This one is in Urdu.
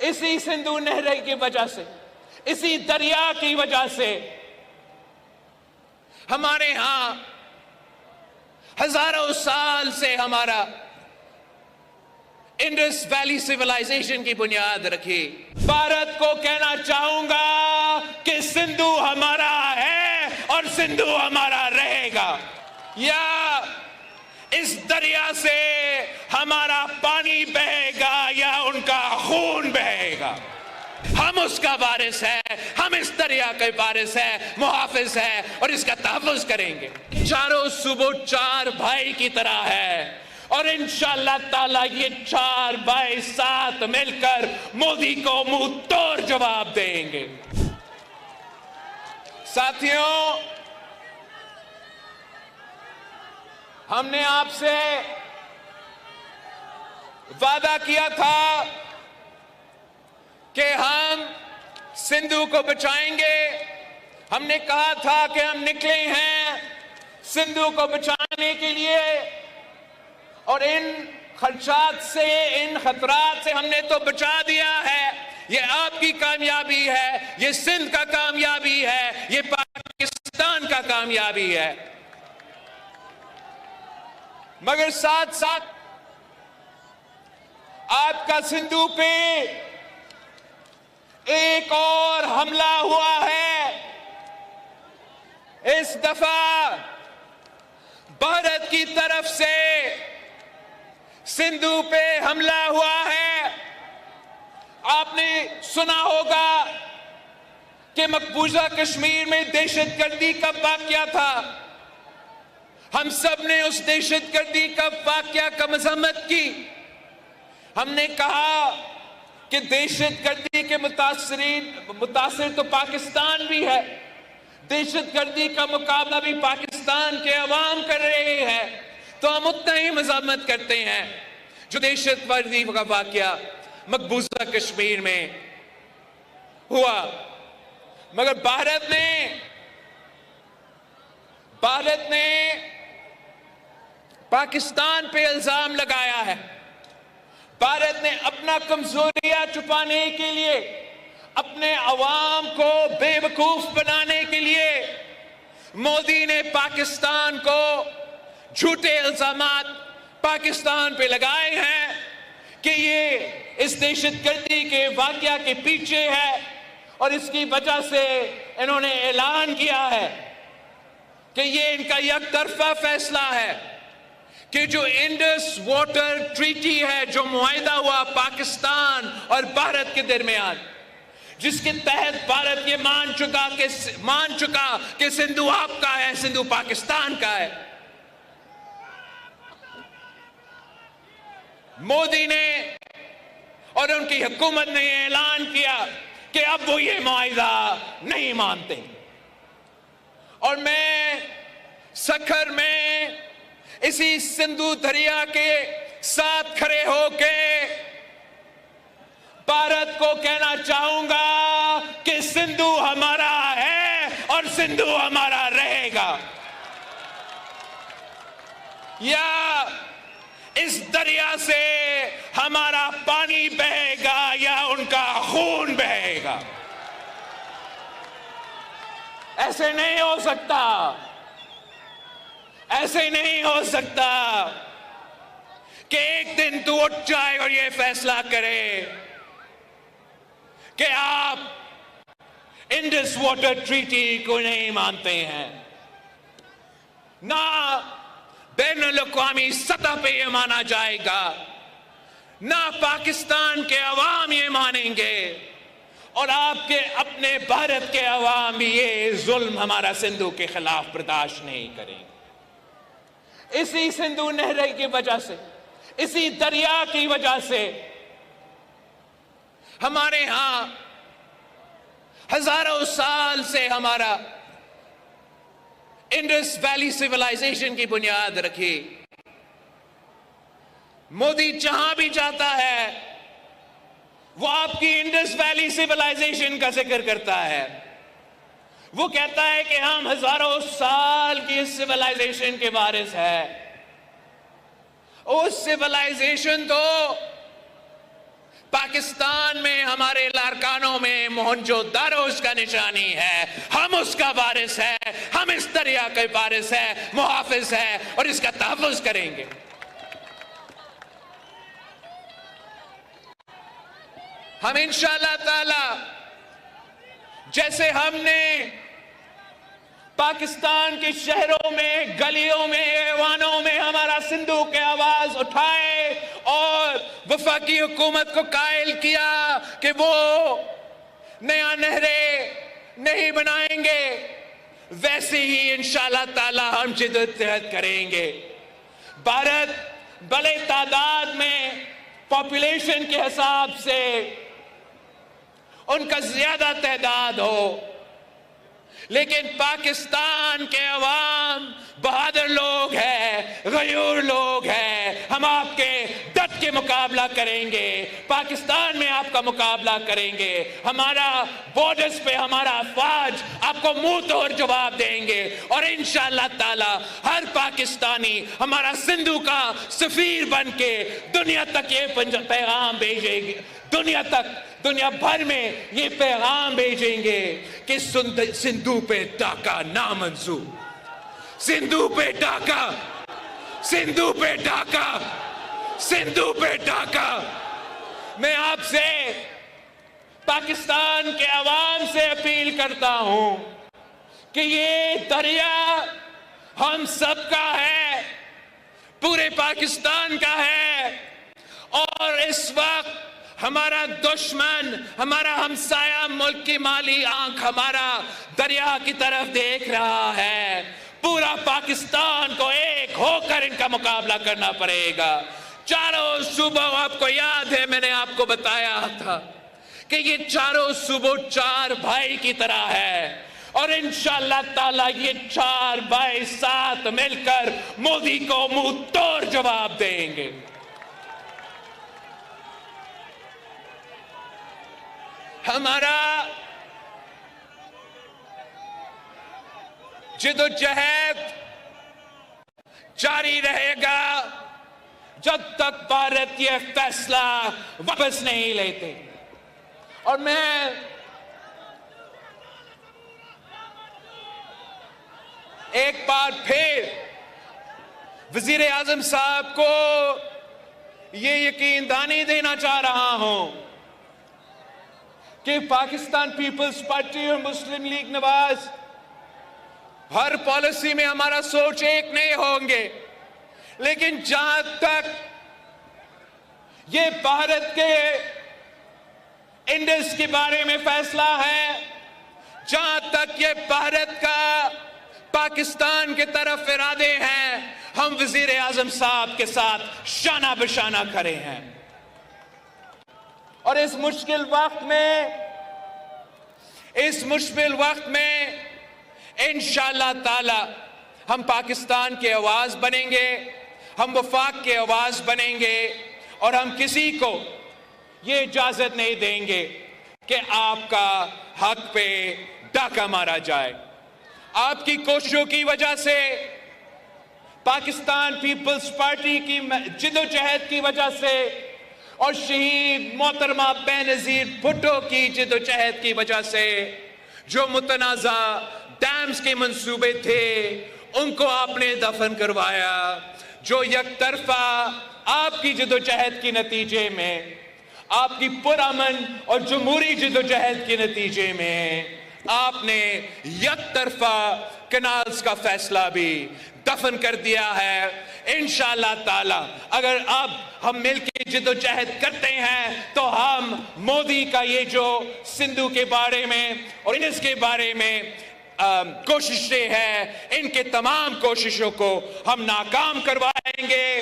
اسی سندھو نہر کی وجہ سے، اسی دریا کی وجہ سے ہمارے ہاں ہزاروں سال سے ہمارا انڈس ویلی سیولائزیشن کی بنیاد رکھی۔ بھارت کو کہنا چاہوں گا کہ سندھو ہمارا ہے اور سندھو ہمارا رہے گا۔ یا اس دریا سے ہمارا پانی بہے گا یا ان کا خون بہے گا، ہم اس کا وارث ہے، ہم اس دریا کے وارث ہے، محافظ ہے اور اس کا تحفظ کریں گے۔ چاروں صوبوں چار بھائی کی طرح ہے اور انشاءاللہ تعالیٰ یہ چار بھائی ساتھ مل کر مودی کو منہ توڑ جواب دیں گے۔ ساتھیوں، ہم نے آپ سے وعدہ کیا تھا کہ ہم سندھو کو بچائیں گے۔ ہم نے کہا تھا کہ ہم نکلے ہیں سندھو کو بچانے کے لیے، اور ان خدشات سے، ان خطرات سے ہم نے تو بچا دیا ہے۔ یہ آپ کی کامیابی ہے، یہ سندھ کا کامیابی ہے، یہ پاکستان کا کامیابی ہے۔ مگر ساتھ ساتھ آپ کا سندھو پہ ایک اور حملہ ہوا ہے۔ اس دفعہ بھارت کی طرف سے سندھو پہ حملہ ہوا ہے۔ آپ نے سنا ہوگا کہ مقبوضہ کشمیر میں دہشت گردی کا واقعہ تھا۔ ہم سب نے اس دہشت گردی کا واقعہ کا مذمت کی۔ ہم نے کہا کہ دہشت گردی کے متاثر تو پاکستان بھی ہے، دہشت گردی کا مقابلہ بھی پاکستان کے عوام کر رہے ہیں، تو ہم اتنا ہی مذمت کرتے ہیں جو دہشت گردی کا واقعہ مقبوضہ کشمیر میں ہوا۔ مگر بھارت نے پاکستان پہ الزام لگایا ہے۔ بھارت نے اپنا کمزوریاں چھپانے کے لیے، اپنے عوام کو بے وقوف بنانے کے لیے مودی نے پاکستان کو جھوٹے الزامات پاکستان پہ لگائے ہیں کہ یہ اس دہشت گردی کے واقعہ کے پیچھے ہے، اور اس کی وجہ سے انہوں نے اعلان کیا ہے کہ یہ ان کا یک طرفہ فیصلہ ہے کہ جو انڈس واٹر ٹریٹی ہے، جو معاہدہ ہوا پاکستان اور بھارت کے درمیان، جس کے تحت بھارت یہ مان چکا کہ سندھو آپ کا ہے، سندھو پاکستان کا ہے، مودی نے اور ان کی حکومت نے یہ اعلان کیا کہ اب وہ یہ معاہدہ نہیں مانتے۔ اور میں سکھر میں اسی سندھو دریا کے ساتھ کھڑے ہو کے بھارت کو کہنا چاہوں گا کہ سندھو ہمارا ہے اور سندھو ہمارا رہے گا۔ یا اس دریا سے ہمارا پانی بہے گا یا ان کا خون بہے گا۔ ایسے نہیں ہو سکتا، ایسے نہیں ہو سکتا کہ ایک دن تو اٹھ جائے اور یہ فیصلہ کرے کہ آپ انڈس واٹر ٹریٹی کو نہیں مانتے ہیں۔ نہ بین الاقوامی سطح پہ یہ مانا جائے گا، نہ پاکستان کے عوام یہ مانیں گے، اور آپ کے اپنے بھارت کے عوام بھی یہ ظلم ہمارا سندھو کے خلاف برداشت نہیں کریں گے۔ اسی سندھو نہر کی وجہ سے، اسی دریا کی وجہ سے ہمارے ہاں ہزاروں سال سے ہمارا انڈس ویلی سیولائزیشن کی بنیاد رکھی۔ مودی جہاں بھی جاتا ہے وہ آپ کی انڈس ویلی سیولائزیشن کا ذکر کرتا ہے۔ وہ کہتا ہے کہ ہم ہزاروں سال کی اس سیولائزیشن کے وارث ہیں۔ اس سیولائزیشن تو پاکستان میں ہمارے لارکانوں میں موہنجو دارو اس کا نشانی ہے، ہم اس کا وارث ہے، ہم اس دریا کے وارث ہے، محافظ ہے اور اس کا تحفظ کریں گے۔ ہم انشاءاللہ تعالی جیسے ہم نے پاکستان کے شہروں میں، گلیوں میں، ایوانوں میں ہمارا صندوق کی آواز اٹھائے اور وفاقی حکومت کو قائل کیا کہ وہ نیا نہریں نہیں بنائیں گے، ویسے ہی انشاءاللہ تعالی ہم جدوجہد کریں گے۔ بھارت بڑے تعداد میں پاپولیشن کے حساب سے ان کا زیادہ تعداد ہو، لیکن پاکستان کے عوام بہادر لوگ ہیں، غیور لوگ ہیں، ہم آپ کے ڈٹ کے مقابلہ کریں گے، پاکستان میں آپ کا مقابلہ کریں گے، ہمارا بارڈرز پہ ہمارا افواج آپ کو منہ توڑ جواب دیں گے، اور انشاءاللہ تعالی ہر پاکستانی ہمارا سندھو کا سفیر بن کے دنیا تک یہ پیغام بھیجے گے، دنیا بھر میں یہ پیغام بھیجیں گے کہ سندھو پہ ڈاکہ نامنظور، سندھو پہ ڈاکہ، سندھو پہ ڈاکہ، سندھو پہ ڈاکہ۔ میں آپ سے پاکستان کے عوام سے اپیل کرتا ہوں کہ یہ دریا ہم سب کا ہے، پورے پاکستان کا ہے، اور اس وقت ہمارا دشمن، ہمارا ہمسایہ ملک کی مالی آنکھ ہمارا دریا کی طرف دیکھ رہا ہے۔ پورا پاکستان کو ایک ہو کر ان کا مقابلہ کرنا پڑے گا۔ چاروں صوبوں، آپ کو یاد ہے میں نے آپ کو بتایا تھا کہ یہ چاروں صوبوں چار بھائی کی طرح ہے، اور انشاءاللہ تعالی یہ چار بھائی ساتھ مل کر مودی کو منہ توڑ جواب دیں گے۔ ہمارا جدوجہد جاری رہے گا جب تک بھارت یہ فیصلہ واپس نہیں لیتے۔ اور میں ایک بار پھر وزیر اعظم صاحب کو یہ یقین دہانی دینا چاہ رہا ہوں کہ پاکستان پیپلز پارٹی اور مسلم لیگ نواز ہر پالیسی میں ہمارا سوچ ایک نہیں ہوں گے، لیکن جہاں تک یہ بھارت کے انڈس کے بارے میں فیصلہ ہے، جہاں تک یہ بھارت کا پاکستان کے طرف ارادے ہیں، ہم وزیر اعظم صاحب کے ساتھ شانہ بشانہ کھڑے ہیں۔ اور اس مشکل وقت میں انشاءاللہ تعالی ہم پاکستان کی آواز بنیں گے، ہم وفاق کی آواز بنیں گے، اور ہم کسی کو یہ اجازت نہیں دیں گے کہ آپ کا حق پہ ڈاکہ مارا جائے۔ آپ کی کوششوں کی وجہ سے، پاکستان پیپلز پارٹی کی جدوجہد کی وجہ سے، اور شہید محترمہ بینظیر بھٹو کی جدوجہد کی وجہ سے جو متنازع ڈیمز کے منصوبے تھے ان کو آپ نے دفن کروایا، جو یک طرفہ آپ کی جدوجہد کے نتیجے میں، آپ کی پرامن اور جمہوری جدوجہد کے نتیجے میں آپ نے یک طرفہ کنالز کا فیصلہ بھی دفن کر دیا ہے۔ انشاءاللہ تعالی اگر اب ہم مل کے جدوجہد کرتے ہیں تو ہم مودی کا یہ جو سندھو کے بارے میں اور انڈس کے بارے میں کوششیں ہیں، ان کے تمام کوششوں کو ہم ناکام کروائیں گے۔